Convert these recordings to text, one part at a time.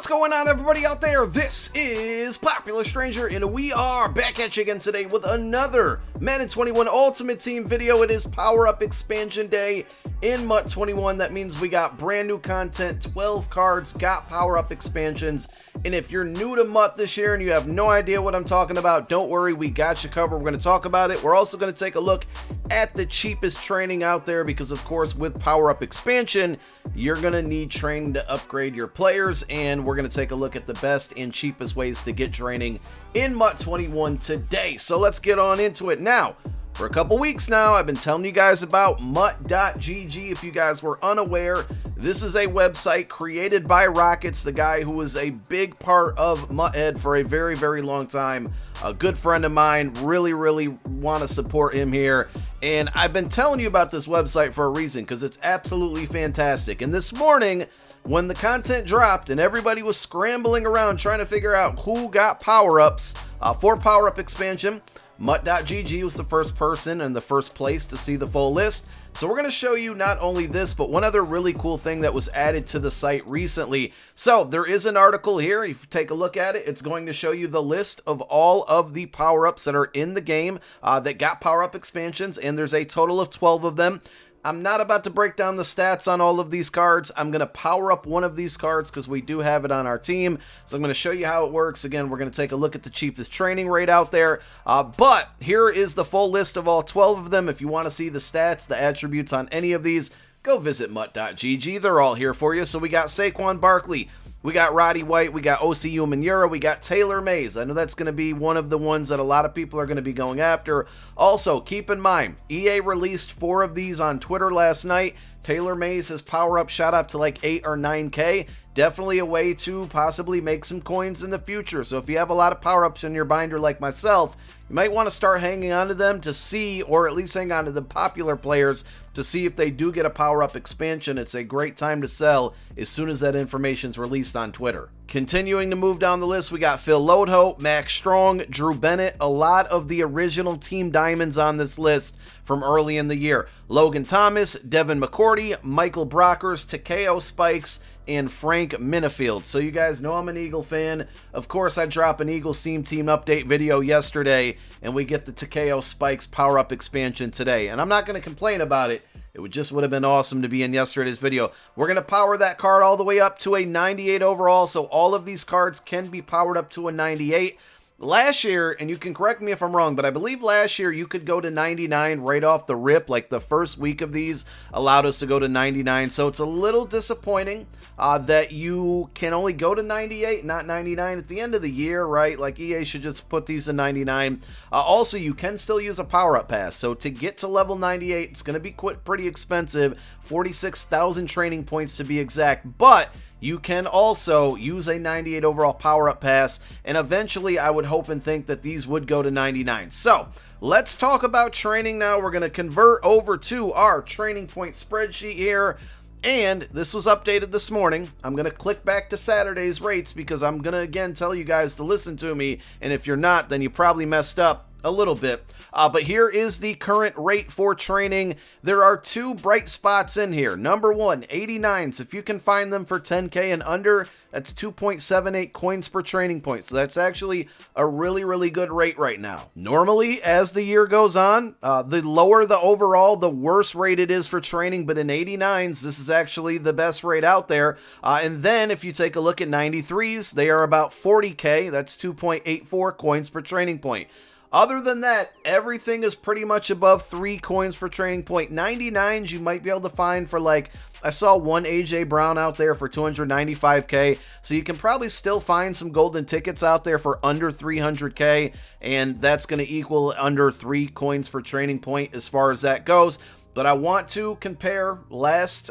going on, everybody out there? This is Popular Stranger, and we are back at you again today with another Madden 21 Ultimate Team video. It is Power Up Expansion Day in MUT 21. That means we got brand new content, 12 cards, got Power Up expansions. And if you're new to MUT this year and you have no idea what I'm talking about, don't worry, we got you covered. We're going to talk about it. We're also going to take a look at the cheapest training out there because, of course, with Power Up expansion, you're going to need training to upgrade your players, and we're going to take a look at the best and cheapest ways to get training in MUT 21 today. So let's get on into it now. For a couple weeks now, I've been telling you guys about MUT.gg. If you guys were unaware, this is a website created by Rockets, the guy who was a big part of MUT for a very, very long time. A good friend of mine, really want to support him here. And I've been telling you about this website for a reason, because it's absolutely fantastic. And this morning, when the content dropped and everybody was scrambling around trying to figure out who got power-ups for power-up expansion, MUT.gg was the first person and the first place to see the full list. So we're going to show you not only this, but one other really cool thing that was added to the site recently. So there is an article here. If you take a look at it, it's going to show you the list of all of the power-ups that are in the game that got power-up expansions, and there's a total of 12 of them. I'm not about to break down the stats on all of these cards. I'm going to power up one of these cards because we do have it on our team. So I'm going to show you how it works. Again, we're going to take a look at the cheapest training rate out there. But here is the full list of all 12 of them. If you want to see the stats, the attributes on any of these, go visit MUT.gg. They're all here for you. So we got Saquon Barkley. We got Roddy White, we got OCU Manura, we got Taylor Mays. I know that's going to be one of the ones that a lot of people are going to be going after. Also, keep in mind, EA released 4 of these on Twitter last night. Taylor Mays, his power-up shot up to like 8 or 9K. Definitely a way to possibly make some coins in the future. So if you have a lot of power-ups in your binder like myself, you might want to start hanging on to them to see, or at least hang on to the popular players to see if they do get a power-up expansion. It's a great time to sell as soon as that information is released on Twitter. Continuing to move down the list, we got Phil Lodho, Max Strong, Drew Bennett, a lot of the original Team Diamonds on this list from early in the year. Logan Thomas, Devin McCourty, Michael Brockers, Takeo Spikes, and Frank Minifield. So you guys know I'm an Eagle fan. Of course, I dropped an Eagles team update video yesterday, and we get the Takeo Spikes power-up expansion today. And I'm not going to complain about it. It would have been awesome to be in yesterday's video. We're going to power that card all the way up to a 98 overall, so all of these cards can be powered up to a 98. Last year, and you can correct me if I'm wrong, but I believe last year you could go to 99 right off the rip. Like the first week of these allowed us to go to 99. So it's a little disappointing that you can only go to 98, not 99 at the end of the year, right? Like EA should just put these to 99. Also, you can still use a power-up pass. So to get to level 98, it's going to be pretty expensive, 46,000 training points to be exact, but you can also use a 98 overall power-up pass, and eventually I would hope and think that these would go to 99. So let's talk about training now. We're going to convert over to our training point spreadsheet here, and this was updated this morning. I'm going to click back to Saturday's rates because I'm going to again tell you guys to listen to me, and if you're not, then you probably messed up a little bit. But here is the current rate for training. There are 2 bright spots in here. Number 1, 89s. If you can find them for 10K and under, that's 2.78 coins per training point. So that's actually a really good rate right now. Normally, as the year goes on, the lower the overall, the worse rate it is for training. But in 89s, this is actually the best rate out there. And then if you take a look at 93s, they are about 40K. That's 2.84 coins per training point. Other than that, everything is pretty much above 3 coins per training point. 99s you might be able to find for like, I saw one AJ Brown out there for 295K. So you can probably still find some golden tickets out there for under 300K. And that's going to equal under 3 coins per training point as far as that goes. But I want to compare this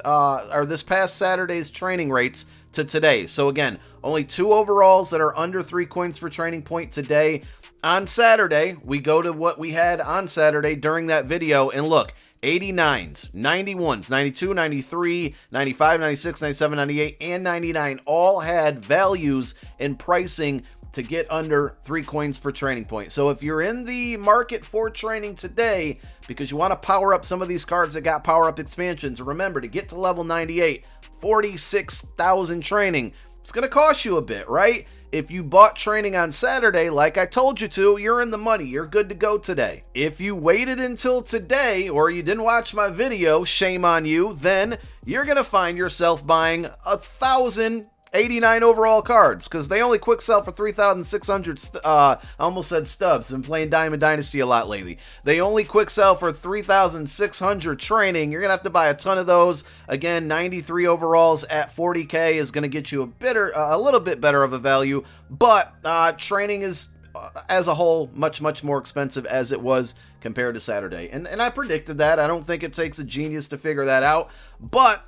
past Saturday's training rates to today. So again, only 2 overalls that are under 3 coins per training point today. On Saturday, we go to what we had on Saturday during that video, and look, 89s, 91s, 92, 93, 95, 96, 97, 98, and 99 all had values and pricing to get under 3 coins per training point. So if you're in the market for training today because you want to power up some of these cards that got power up expansions, remember to get to level 98, 46,000 training. it's going to cost you a bit, right? If you bought training on Saturday, like I told you to, you're in the money. You're good to go today. If you waited until today or you didn't watch my video, shame on you, then you're going to find yourself buying 1,089 overall cards because they only quick sell for 3,600. I almost said stubs. Been playing Diamond Dynasty a lot lately. They only quick sell for 3,600 training. You're going to have to buy a ton of those. Again, 93 overalls at 40K is going to get you a little bit better of a value, but training is as a whole much more expensive as it was compared to Saturday. And I predicted that. I don't think it takes a genius to figure that out, but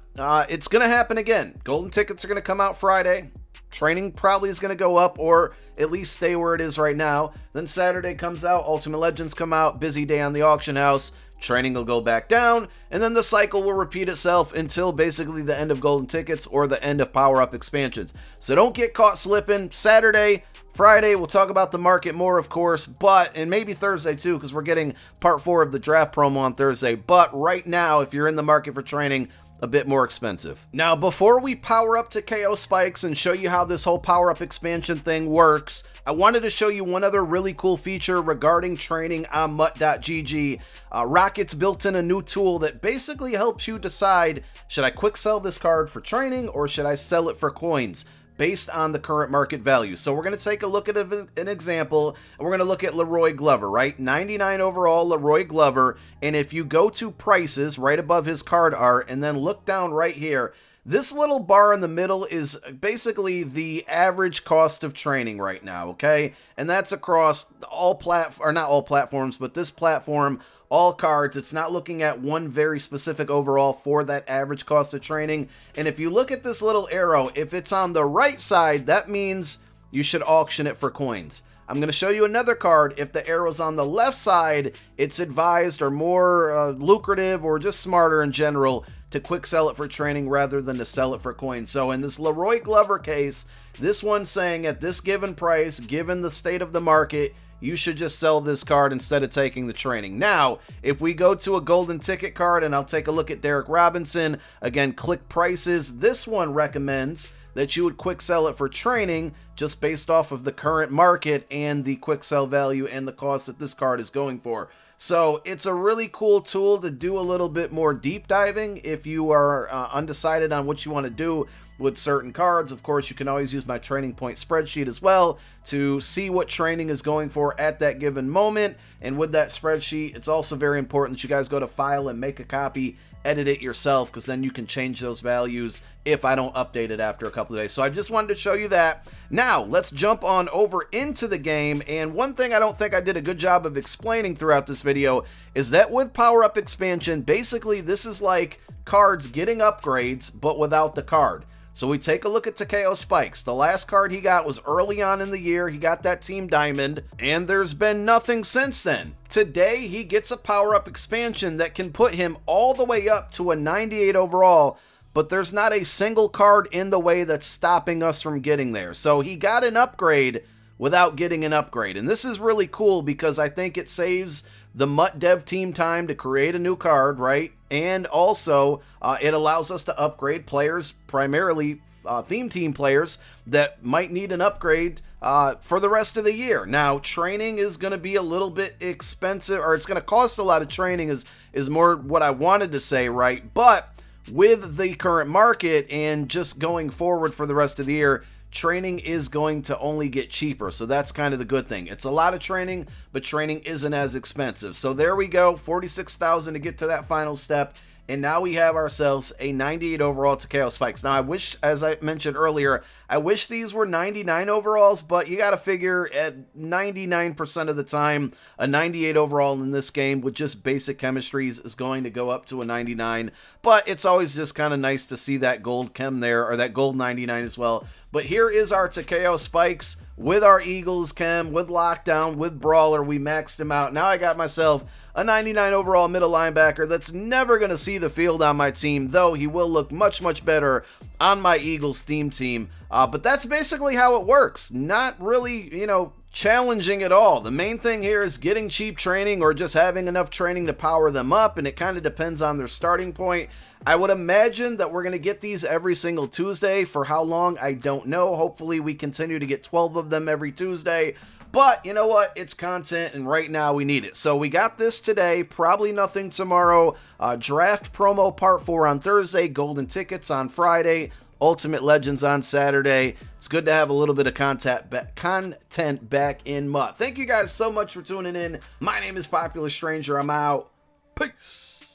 it's going to happen again. Golden tickets are going to come out Friday. Training probably is going to go up or at least stay where it is right now. Then Saturday comes out, Ultimate Legends come out, busy day on the auction house. Training will go back down, and then the cycle will repeat itself until basically the end of golden tickets or the end of power-up expansions. So don't get caught slipping. Saturday, Friday, we'll talk about the market more, of course, and maybe Thursday too, because we're getting part 4 of the draft promo on Thursday. But right now, if you're in the market for training, a bit more expensive. Now, before we power up to KO spikes and show you how this whole power-up expansion thing works, I wanted to show you one other really cool feature regarding training on MUT.gg. Rocket's built in a new tool that basically helps you decide, should I quick sell this card for training or should I sell it for coins based on the current market value. So we're going to take a look at an example, and we're going to look at Leroy Glover, right? 99 overall Leroy Glover, and if you go to prices right above his card art and then look down right here, this little bar in the middle is basically the average cost of training right now, okay? And that's across not all platforms, but this platform, all cards. It's not looking at one very specific overall for that average cost of training. And if you look at this little arrow, if it's on the right side, that means you should auction it for coins. I'm going to show you another card. If the arrow's on the left side, it's advised or more lucrative or just smarter in general to quick sell it for training rather than to sell it for coins. So in this Leroy Glover case, this one's saying at this given price, given the state of the market, you should just sell this card instead of taking the training. Now, if we go to a golden ticket card, and I'll take a look at Derek Robinson, again, click prices. This one recommends that you would quick sell it for training just based off of the current market and the quick sell value and the cost that this card is going for. So it's a really cool tool to do a little bit more deep diving if you are undecided on what you want to do with certain cards. Of course, you can always use my training point spreadsheet as well to see what training is going for at that given moment. And with that spreadsheet, it's also very important that you guys go to file and make a copy, edit it yourself, because then you can change those values if I don't update it after a couple of days. So I just wanted to show you that. Now, let's jump on over into the game. And one thing I don't think I did a good job of explaining throughout this video is that with Power Up Expansion, basically this is like cards getting upgrades, but without the card. So we take a look at Takeo Spikes. The last card he got was early on in the year. He got that Team Diamond, and there's been nothing since then. Today, he gets a power-up expansion that can put him all the way up to a 98 overall, but there's not a single card in the way that's stopping us from getting there. So he got an upgrade without getting an upgrade, and this is really cool because I think it saves the MUT dev team time to create a new card, right? And also, it allows us to upgrade players, primarily theme team players, that might need an upgrade for the rest of the year. Now, training is going to be a little bit expensive, or it's going to cost a lot of training is more what I wanted to say, right? But with the current market and just going forward for the rest of the year, training is going to only get cheaper. So that's kind of the good thing. It's a lot of training, but training isn't as expensive. So there we go, 46,000 to get to that final step. And now we have ourselves a 98 overall Takeo Spikes. Now I wish, as I mentioned earlier, I wish these were 99 overalls, but you got to figure at 99% of the time, a 98 overall in this game with just basic chemistries is going to go up to a 99. But it's always just kind of nice to see that gold chem there, or that gold 99 as well. But here is our Takeo Spikes with our Eagles chem, with Lockdown, with Brawler. We maxed him out. Now I got myself a 99 overall middle linebacker that's never going to see the field on my team, though he will look much, much better on my Eagles theme team. But that's basically how it works. Not really, challenging at all. The main thing here is getting cheap training or just having enough training to power them up, and it kind of depends on their starting point. I would imagine that we're going to get these every single Tuesday. For how long, I don't know. Hopefully we continue to get 12 of them every Tuesday. But you know what? It's content, and right now we need it. So we got this today, probably nothing tomorrow. Draft promo part 4 on Thursday, golden tickets on Friday, Ultimate Legends on Saturday. It's good to have a little bit of content back in MUT. Thank you guys so much for tuning in. My name is Popular Stranger. I'm out. Peace.